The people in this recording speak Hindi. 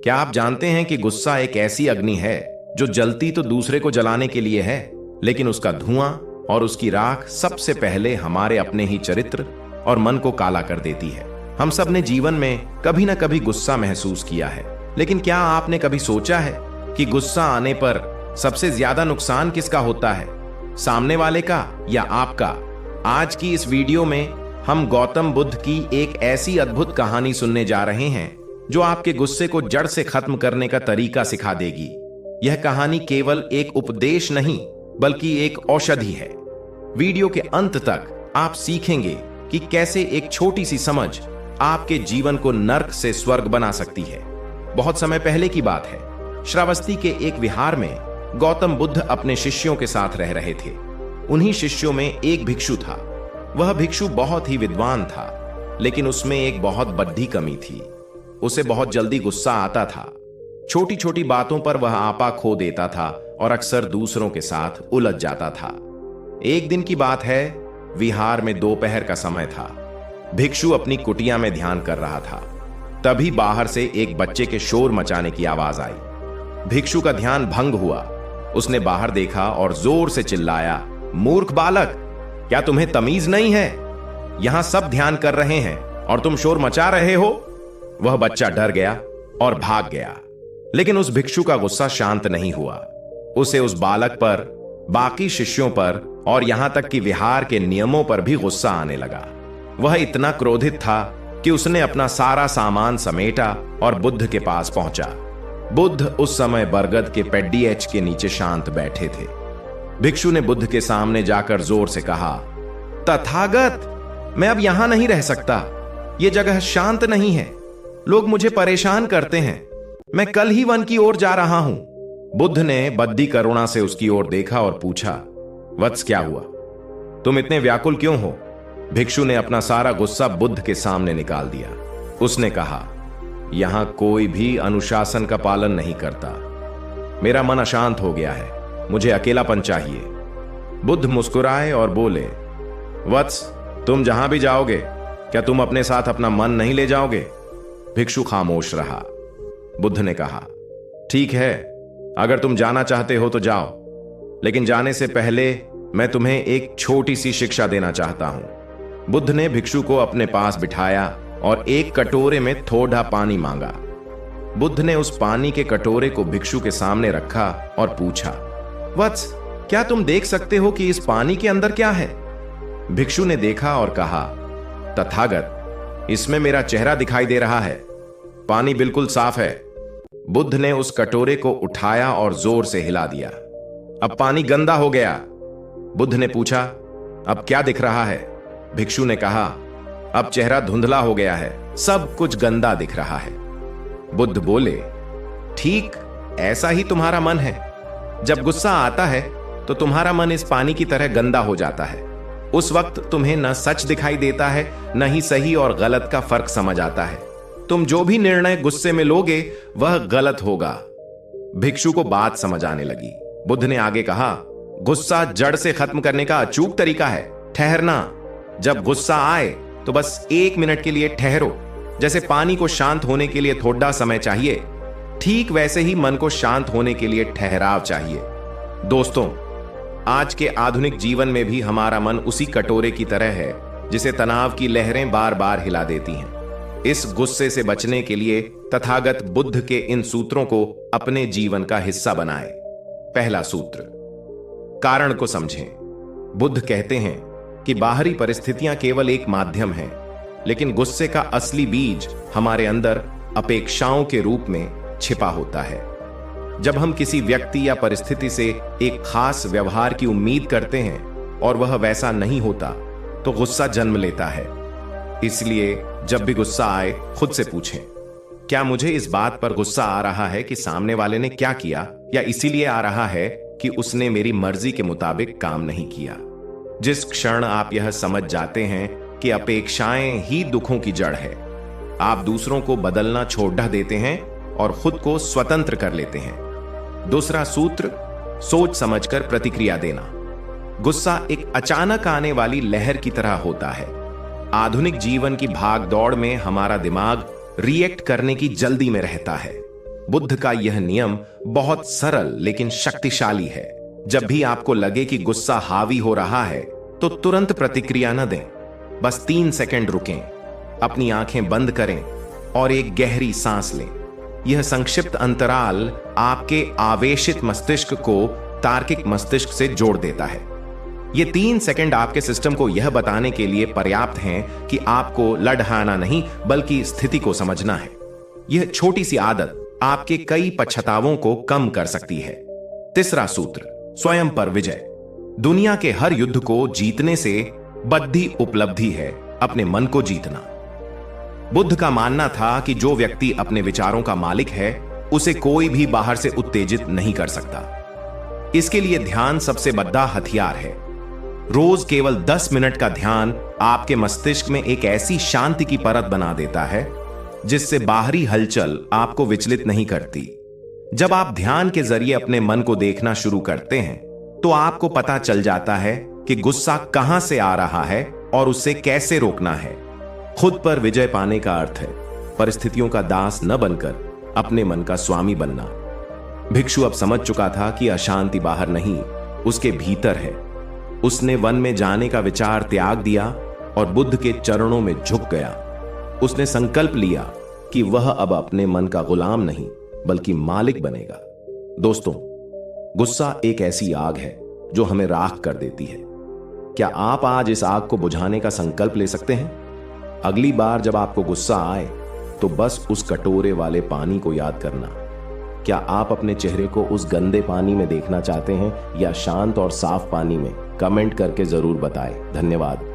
क्या आप जानते हैं कि गुस्सा एक ऐसी अग्नि है जो जलती तो दूसरे को जलाने के लिए है, लेकिन उसका धुआं और उसकी राख सबसे पहले हमारे अपने ही चरित्र और मन को काला कर देती है। हम सब ने जीवन में कभी ना कभी गुस्सा महसूस किया है, लेकिन क्या आपने कभी सोचा है कि गुस्सा आने पर सबसे ज्यादा नुकसान किसका होता है, सामने वाले का या आपका? आज की इस वीडियो में हम गौतम बुद्ध की एक ऐसी अद्भुत कहानी सुनने जा रहे हैं जो आपके गुस्से को जड़ से खत्म करने का तरीका सिखा देगी। यह कहानी केवल एक उपदेश नहीं बल्कि एक औषधि है। वीडियो के अंत तक आप सीखेंगे कि कैसे एक छोटी सी समझ आपके जीवन को नर्क से स्वर्ग बना सकती है। बहुत समय पहले की बात है, श्रावस्ती के एक विहार में गौतम बुद्ध अपने शिष्यों के साथ रह रहे थे। उन्हीं शिष्यों में एक भिक्षु था। वह भिक्षु बहुत ही विद्वान था, लेकिन उसमें एक बहुत बड़ी कमी थी। उसे बहुत जल्दी गुस्सा आता था। छोटी छोटी बातों पर वह आपा खो देता था और अक्सर दूसरों के साथ उलझ जाता था। एक दिन की बात है, विहार में दोपहर का समय था। भिक्षु अपनी कुटिया में ध्यान कर रहा था। तभी बाहर से एक बच्चे के शोर मचाने की आवाज आई। भिक्षु का ध्यान भंग हुआ। उसने बाहर देखा और जोर से चिल्लाया, मूर्ख बालक, क्या तुम्हें तमीज नहीं है? यहां सब ध्यान कर रहे हैं और तुम शोर मचा रहे हो। वह बच्चा डर गया और भाग गया, लेकिन उस भिक्षु का गुस्सा शांत नहीं हुआ। उसे उस बालक पर, बाकी शिष्यों पर और यहां तक कि विहार के नियमों पर भी गुस्सा आने लगा। वह इतना क्रोधित था कि उसने अपना सारा सामान समेटा और बुद्ध के पास पहुंचा। बुद्ध उस समय बरगद के पेड़ीएच के नीचे शांत बैठे थे। भिक्षु ने बुद्ध के सामने जाकर जोर से कहा, तथागत, मैं अब यहां नहीं रह सकता। यह जगह शांत नहीं है। लोग मुझे परेशान करते हैं। मैं कल ही वन की ओर जा रहा हूं। बुद्ध ने बद्दी करुणा से उसकी ओर देखा और पूछा, वत्स, क्या हुआ? तुम इतने व्याकुल क्यों हो? भिक्षु ने अपना सारा गुस्सा बुद्ध के सामने निकाल दिया। उसने कहा, यहां कोई भी अनुशासन का पालन नहीं करता। मेरा मन अशांत हो गया है। मुझे अकेलापन चाहिए। बुद्ध मुस्कुराए और बोले, वत्स, तुम जहां भी जाओगे, क्या तुम अपने साथ अपना मन नहीं ले जाओगे? भिक्षु खामोश रहा। बुद्ध ने कहा, ठीक है, अगर तुम जाना चाहते हो तो जाओ, लेकिन जाने से पहले मैं तुम्हें एक छोटी सी शिक्षा देना चाहता हूं। बुद्ध ने भिक्षु को अपने पास बिठाया और एक कटोरे में थोड़ा पानी मांगा। बुद्ध ने उस पानी के कटोरे को भिक्षु के सामने रखा और पूछा, वत्स, क्या तुम देख सकते हो कि इस पानी के अंदर क्या है? भिक्षु ने देखा और कहा, तथागत, इसमें मेरा चेहरा दिखाई दे रहा है। पानी बिल्कुल साफ है। बुद्ध ने उस कटोरे को उठाया और जोर से हिला दिया। अब पानी गंदा हो गया। बुद्ध ने पूछा, अब क्या दिख रहा है? भिक्षु ने कहा, अब चेहरा धुंधला हो गया है। सब कुछ गंदा दिख रहा है। बुद्ध बोले, ठीक ऐसा ही तुम्हारा मन है। जब गुस्सा आता है तो तुम्हारा मन इस पानी की तरह गंदा हो जाता है। उस वक्त तुम्हें न सच दिखाई देता है, न ही सही और गलत का फर्क समझ आता है। तुम जो भी निर्णय गुस्से में लोगे वह गलत होगा। भिक्षु को बात समझ आने लगी। बुद्ध ने आगे कहा, गुस्सा जड़ से खत्म करने का अचूक तरीका है ठहरना। जब गुस्सा आए तो बस 1 मिनट के लिए ठहरो। जैसे पानी को शांत होने के लिए थोड़ा समय चाहिए, ठीक वैसे ही मन को शांत होने के लिए ठहराव चाहिए। दोस्तों, आज के आधुनिक जीवन में भी हमारा मन उसी कटोरे की तरह है जिसे तनाव की लहरें बार बार हिला देती हैं। इस गुस्से से बचने के लिए तथागत बुद्ध के इन सूत्रों को अपने जीवन का हिस्सा बनाएं। पहला सूत्र, कारण को समझें। बुद्ध कहते हैं कि बाहरी परिस्थितियां केवल एक माध्यम हैं, लेकिन गुस्से का असली बीज हमारे अंदर अपेक्षाओं के रूप में छिपा होता है। जब हम किसी व्यक्ति या परिस्थिति से एक खास व्यवहार की उम्मीद करते हैं और वह वैसा नहीं होता तो गुस्सा जन्म लेता है। इसलिए जब भी गुस्सा आए, खुद से पूछें, क्या मुझे इस बात पर गुस्सा आ रहा है कि सामने वाले ने क्या किया, या इसीलिए आ रहा है कि उसने मेरी मर्जी के मुताबिक काम नहीं किया? जिस क्षण आप यह समझ जाते हैं कि अपेक्षाएं ही दुखों की जड़ है, आप दूसरों को बदलना छोड़ देते हैं और खुद को स्वतंत्र कर लेते हैं। दूसरा सूत्र, सोच समझकर प्रतिक्रिया देना। गुस्सा एक अचानक आने वाली लहर की तरह होता है। आधुनिक जीवन की भाग दौड़ में हमारा दिमाग रिएक्ट करने की जल्दी में रहता है। बुद्ध का यह नियम बहुत सरल लेकिन शक्तिशाली है। जब भी आपको लगे कि गुस्सा हावी हो रहा है तो तुरंत प्रतिक्रिया न दें। बस 3 सेकंड रुकें, अपनी आंखें बंद करें और एक गहरी सांस लें। यह संक्षिप्त अंतराल आपके आवेशित मस्तिष्क को तार्किक मस्तिष्क से जोड़ देता है। ये 3 सेकंड आपके सिस्टम को यह बताने के लिए पर्याप्त हैं कि आपको लड़हाना नहीं बल्कि स्थिति को समझना है। यह छोटी सी आदत आपके कई पछतावों को कम कर सकती है। तीसरा सूत्र, स्वयं पर विजय। दुनिया के हर युद्ध को जीतने से बड़ी उपलब्धि है अपने मन को जीतना। बुद्ध का मानना था कि जो व्यक्ति अपने विचारों का मालिक है उसे कोई भी बाहर से उत्तेजित नहीं कर सकता। इसके लिए ध्यान सबसे बड़ा हथियार है। रोज केवल 10 मिनट का ध्यान आपके मस्तिष्क में एक ऐसी शांति की परत बना देता है जिससे बाहरी हलचल आपको विचलित नहीं करती। जब आप ध्यान के जरिए अपने मन को देखना शुरू करते हैं तो आपको पता चल जाता है कि गुस्सा कहां से आ रहा है और उसे कैसे रोकना है। खुद पर विजय पाने का अर्थ है परिस्थितियों का दास न बनकर अपने मन का स्वामी बनना। भिक्षु अब समझ चुका था कि अशांति बाहर नहीं, उसके भीतर है। उसने वन में जाने का विचार त्याग दिया और बुद्ध के चरणों में झुक गया। उसने संकल्प लिया कि वह अब अपने मन का गुलाम नहीं बल्कि मालिक बनेगा। दोस्तों, गुस्सा एक ऐसी आग है जो हमें राख कर देती है। क्या आप आज इस आग को बुझाने का संकल्प ले सकते हैं? अगली बार जब आपको गुस्सा आए तो बस उस कटोरे वाले पानी को याद करना। क्या आप अपने चेहरे को उस गंदे पानी में देखना चाहते हैं या शांत और साफ पानी में? कमेंट करके जरूर बताएं। धन्यवाद।